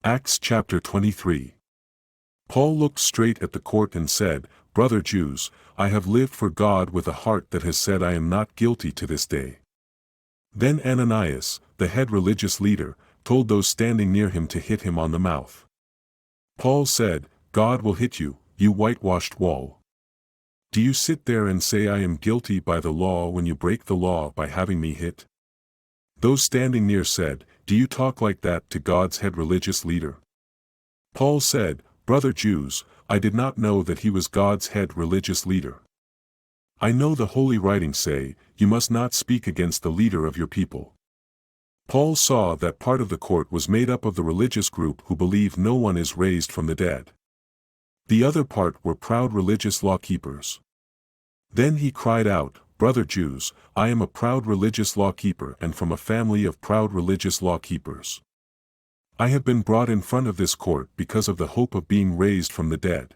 Acts chapter 23. Paul looked straight at the court and said, "Brother Jews, I have lived for God with a heart that has said I am not guilty to this day." Then Ananias, the head religious leader, told those standing near him to hit him on the mouth. Paul said, "God will hit you, you whitewashed wall. Do you sit there and say I am guilty by the law when you break the law by having me hit?" Those standing near said, "Do you talk like that to God's head religious leader?" Paul said, "Brother Jews, I did not know that he was God's head religious leader. I know the holy writings say, you must not speak against the leader of your people." Paul saw that part of the court was made up of the religious group who believe no one is raised from the dead. The other part were proud religious law keepers. Then he cried out, "Brother Jews, I am a proud religious law keeper and from a family of proud religious law keepers. I have been brought in front of this court because of the hope of being raised from the dead."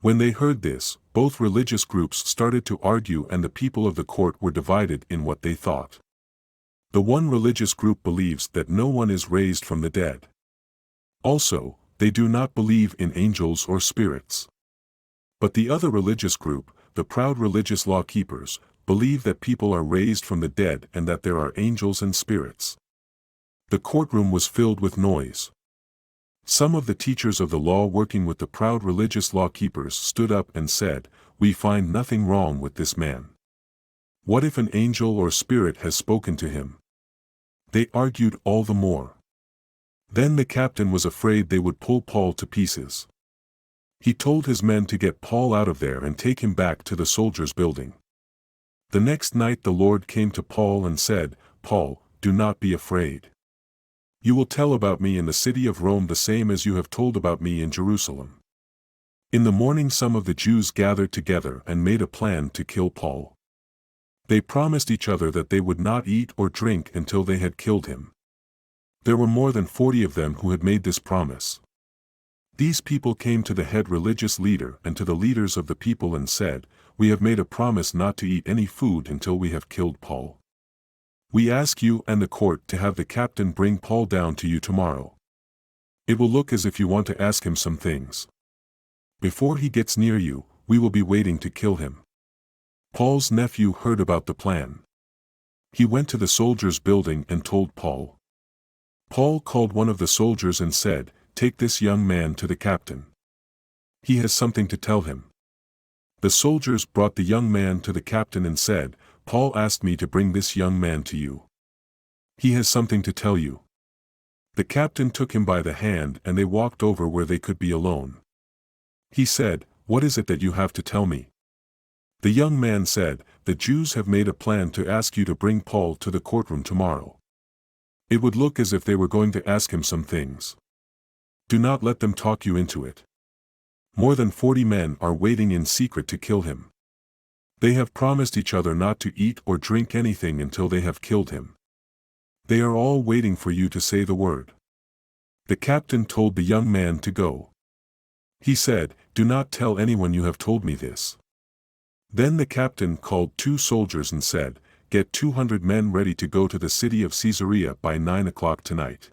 When they heard this, both religious groups started to argue and the people of the court were divided in what they thought. The one religious group believes that no one is raised from the dead. Also, they do not believe in angels or spirits. But the other religious group, the proud religious law keepers, believe that people are raised from the dead and that there are angels and spirits. The courtroom was filled with noise. Some of the teachers of the law working with the proud religious law keepers stood up and said, "We find nothing wrong with this man. What if an angel or spirit has spoken to him?" They argued all the more. Then the captain was afraid they would pull Paul to pieces. He told his men to get Paul out of there and take him back to the soldiers' building. The next night the Lord came to Paul and said, "Paul, do not be afraid. You will tell about me in the city of Rome the same as you have told about me in Jerusalem." In the morning some of the Jews gathered together and made a plan to kill Paul. They promised each other that they would not eat or drink until they had killed him. There were more than 40 of them who had made this promise. These people came to the head religious leader and to the leaders of the people and said, "We have made a promise not to eat any food until we have killed Paul. We ask you and the court to have the captain bring Paul down to you tomorrow. It will look as if you want to ask him some things. Before he gets near you, we will be waiting to kill him." Paul's nephew heard about the plan. He went to the soldiers' building and told Paul. Paul called one of the soldiers and said, "Take this young man to the captain. He has something to tell him." The soldiers brought the young man to the captain and said, "Paul asked me to bring this young man to you. He has something to tell you." The captain took him by the hand and they walked over where they could be alone. He said, "What is it that you have to tell me?" The young man said, "The Jews have made a plan to ask you to bring Paul to the courtroom tomorrow. It would look as if they were going to ask him some things. Do not let them talk you into it. More than 40 men are waiting in secret to kill him. They have promised each other not to eat or drink anything until they have killed him. They are all waiting for you to say the word." The captain told the young man to go. He said, "Do not tell anyone you have told me this." Then the captain called 2 soldiers and said, "Get 200 men ready to go to the city of Caesarea by 9 o'clock tonight.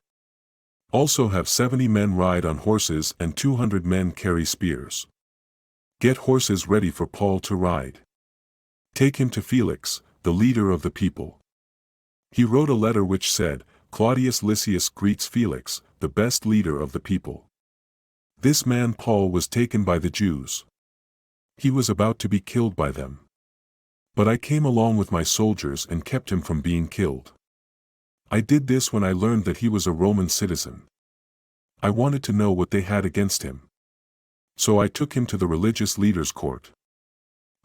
Also have 70 men ride on horses and 200 men carry spears. Get horses ready for Paul to ride. Take him to Felix, the leader of the people." He wrote a letter which said, "Claudius Lysias greets Felix, the best leader of the people." This man Paul was taken by the Jews. He was about to be killed by them. But I came along with my soldiers and kept him from being killed. I did this when I learned that he was a Roman citizen. I wanted to know what they had against him. So I took him to the religious leaders' court.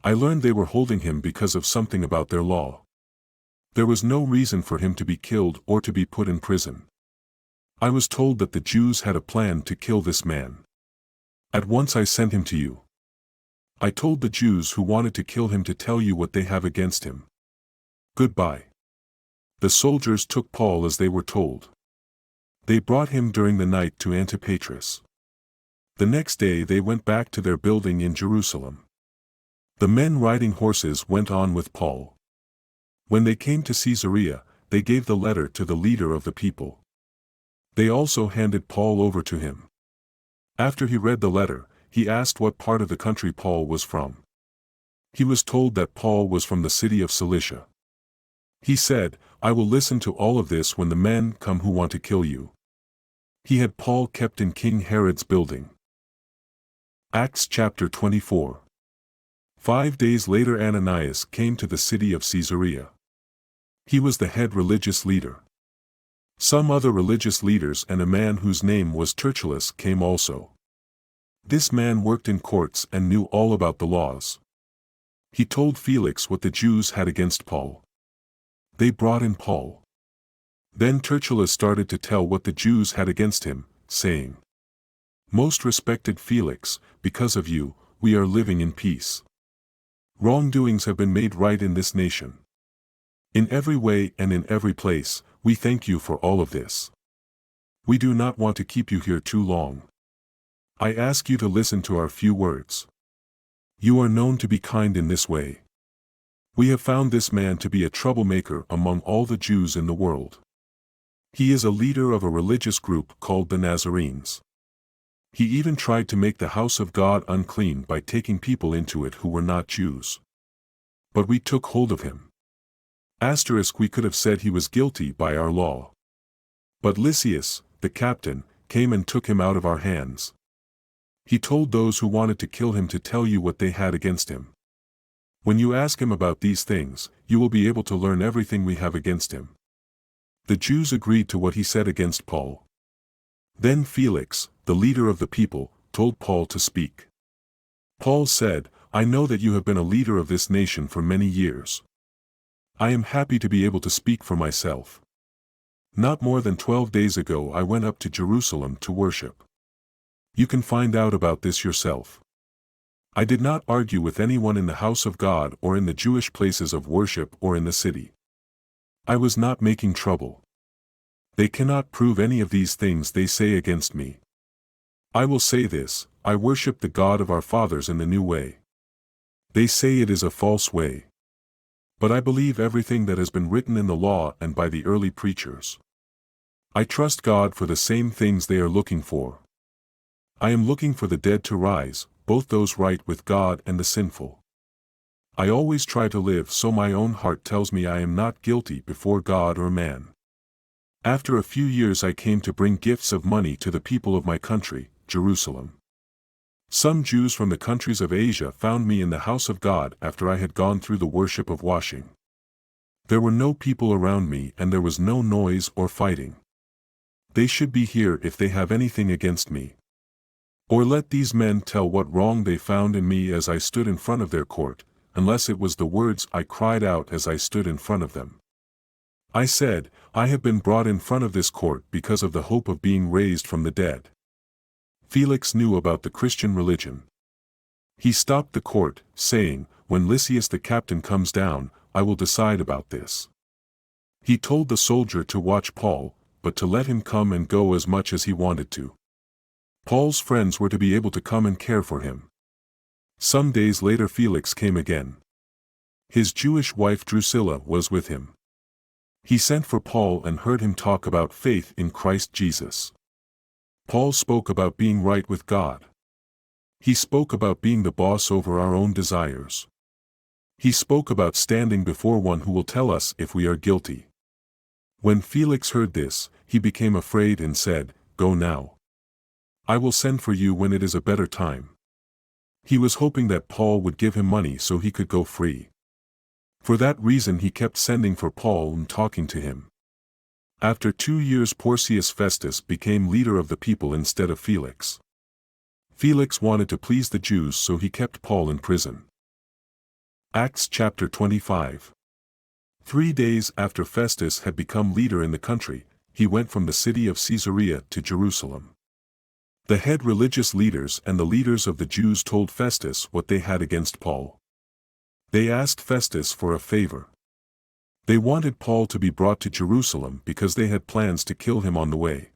I learned they were holding him because of something about their law. There was no reason for him to be killed or to be put in prison. I was told that the Jews had a plan to kill this man. At once I sent him to you. I told the Jews who wanted to kill him to tell you what they have against him. Goodbye." The soldiers took Paul as they were told. They brought him during the night to Antipatris. The next day they went back to their building in Jerusalem. The men riding horses went on with Paul. When they came to Caesarea, they gave the letter to the leader of the people. They also handed Paul over to him. After he read the letter, he asked what part of the country Paul was from. He was told that Paul was from the city of Cilicia. He said, "I will listen to all of this when the men come who want to kill you." He had Paul kept in King Herod's building. Acts chapter 24. 5 days later Ananias came to the city of Caesarea. He was the head religious leader. Some other religious leaders and a man whose name was Tertullus came also. This man worked in courts and knew all about the laws. He told Felix what the Jews had against Paul. They brought in Paul. Then Tertullus started to tell what the Jews had against him, saying, "Most respected Felix, because of you, we are living in peace. Wrongdoings have been made right in this nation. In every way and in every place, we thank you for all of this. We do not want to keep you here too long. I ask you to listen to our few words. You are known to be kind in this way. We have found this man to be a troublemaker among all the Jews in the world. He is a leader of a religious group called the Nazarenes. He even tried to make the house of God unclean by taking people into it who were not Jews. But we took hold of him. We could have said he was guilty by our law. But Lysias, the captain, came and took him out of our hands. He told those who wanted to kill him to tell you what they had against him. When you ask him about these things, you will be able to learn everything we have against him." The Jews agreed to what he said against Paul. Then Felix, the leader of the people, told Paul to speak. Paul said, "I know that you have been a leader of this nation for many years. I am happy to be able to speak for myself. Not more than 12 days ago I went up to Jerusalem to worship. You can find out about this yourself. I did not argue with anyone in the house of God or in the Jewish places of worship or in the city. I was not making trouble. They cannot prove any of these things they say against me. I will say this: I worship the God of our fathers in the new way. They say it is a false way. But I believe everything that has been written in the law and by the early preachers. I trust God for the same things they are looking for. I am looking for the dead to rise, both those right with God and the sinful. I always try to live so my own heart tells me I am not guilty before God or man. After a few years I came to bring gifts of money to the people of my country, Jerusalem. Some Jews from the countries of Asia found me in the house of God after I had gone through the worship of washing. There were no people around me and there was no noise or fighting. They should be here if they have anything against me. Or let these men tell what wrong they found in me as I stood in front of their court, unless it was the words I cried out as I stood in front of them. I said, I have been brought in front of this court because of the hope of being raised from the dead. Felix knew about the Christian religion. He stopped the court, saying, "When Lysias the captain comes down, I will decide about this." He told the soldier to watch Paul, but to let him come and go as much as he wanted to. Paul's friends were to be able to come and care for him. Some days later Felix came again. His Jewish wife Drusilla was with him. He sent for Paul and heard him talk about faith in Christ Jesus. Paul spoke about being right with God. He spoke about being the boss over our own desires. He spoke about standing before one who will tell us if we are guilty. When Felix heard this, he became afraid and said, "Go now. I will send for you when it is a better time." He was hoping that Paul would give him money so he could go free. For that reason he kept sending for Paul and talking to him. After 2 years Porcius Festus became leader of the people instead of Felix. Felix wanted to please the Jews so he kept Paul in prison. Acts chapter 25. 3 days after Festus had become leader in the country, he went from the city of Caesarea to Jerusalem. The head religious leaders and the leaders of the Jews told Festus what they had against Paul. They asked Festus for a favor. They wanted Paul to be brought to Jerusalem because they had plans to kill him on the way.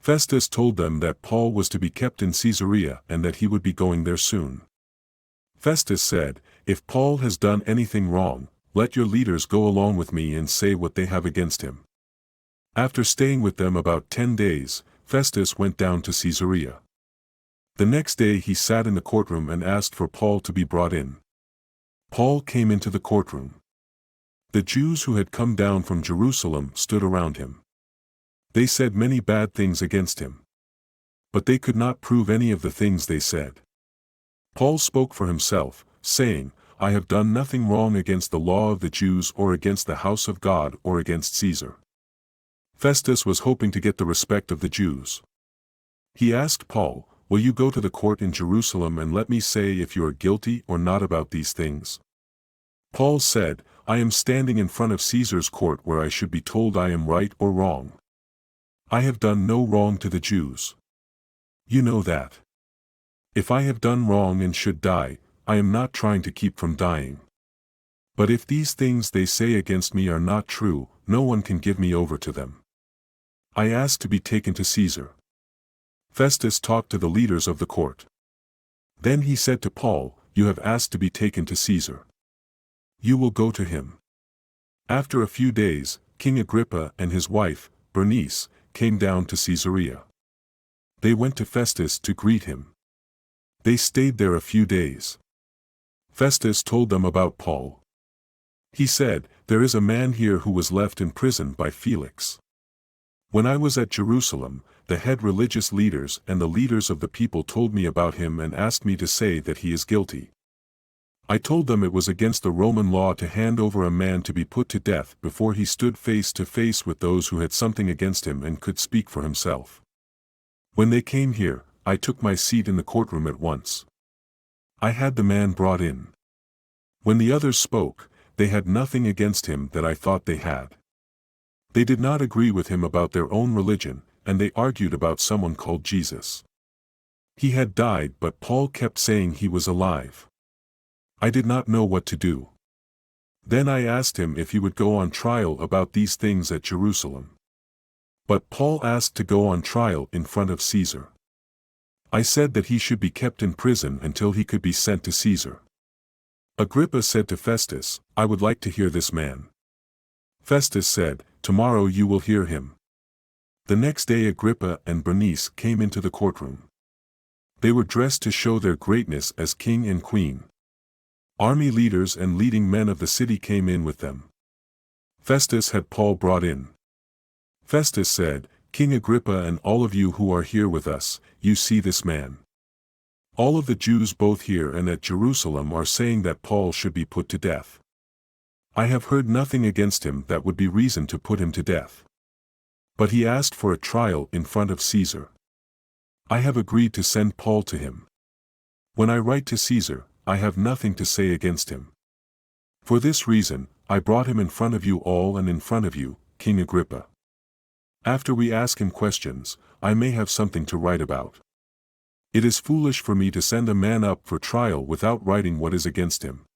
Festus told them that Paul was to be kept in Caesarea and that he would be going there soon. Festus said, "If Paul has done anything wrong, let your leaders go along with me and say what they have against him." After staying with them about 10 days, Festus went down to Caesarea. The next day he sat in the courtroom and asked for Paul to be brought in. Paul came into the courtroom. The Jews who had come down from Jerusalem stood around him. They said many bad things against him. But they could not prove any of the things they said. Paul spoke for himself, saying, I have done nothing wrong against the law of the Jews or against the house of God or against Caesar. Festus was hoping to get the respect of the Jews. He asked Paul, will you go to the court in Jerusalem and let me say if you are guilty or not about these things? Paul said, I am standing in front of Caesar's court where I should be told I am right or wrong. I have done no wrong to the Jews. You know that. If I have done wrong and should die, I am not trying to keep from dying. But if these things they say against me are not true, no one can give me over to them. I ask to be taken to Caesar. Festus talked to the leaders of the court. Then he said to Paul, you have asked to be taken to Caesar. You will go to him. After a few days, King Agrippa and his wife, Bernice, came down to Caesarea. They went to Festus to greet him. They stayed there a few days. Festus told them about Paul. He said, there is a man here who was left in prison by Felix. When I was at Jerusalem, the head religious leaders and the leaders of the people told me about him and asked me to say that he is guilty. I told them it was against the Roman law to hand over a man to be put to death before he stood face to face with those who had something against him and could speak for himself. When they came here, I took my seat in the courtroom at once. I had the man brought in. When the others spoke, they had nothing against him that I thought they had. They did not agree with him about their own religion, and they argued about someone called Jesus. He had died, but Paul kept saying he was alive. I did not know what to do. Then I asked him if he would go on trial about these things at Jerusalem. But Paul asked to go on trial in front of Caesar. I said that he should be kept in prison until he could be sent to Caesar. Agrippa said to Festus, I would like to hear this man. Festus said, tomorrow you will hear him. The next day Agrippa and Bernice came into the courtroom. They were dressed to show their greatness as king and queen. Army leaders and leading men of the city came in with them. Festus had Paul brought in. Festus said, King Agrippa and all of you who are here with us, you see this man. All of the Jews both here and at Jerusalem are saying that Paul should be put to death. I have heard nothing against him that would be reason to put him to death. But he asked for a trial in front of Caesar. I have agreed to send Paul to him. When I write to Caesar, I have nothing to say against him. For this reason, I brought him in front of you all and in front of you, King Agrippa. After we ask him questions, I may have something to write about. It is foolish for me to send a man up for trial without writing what is against him.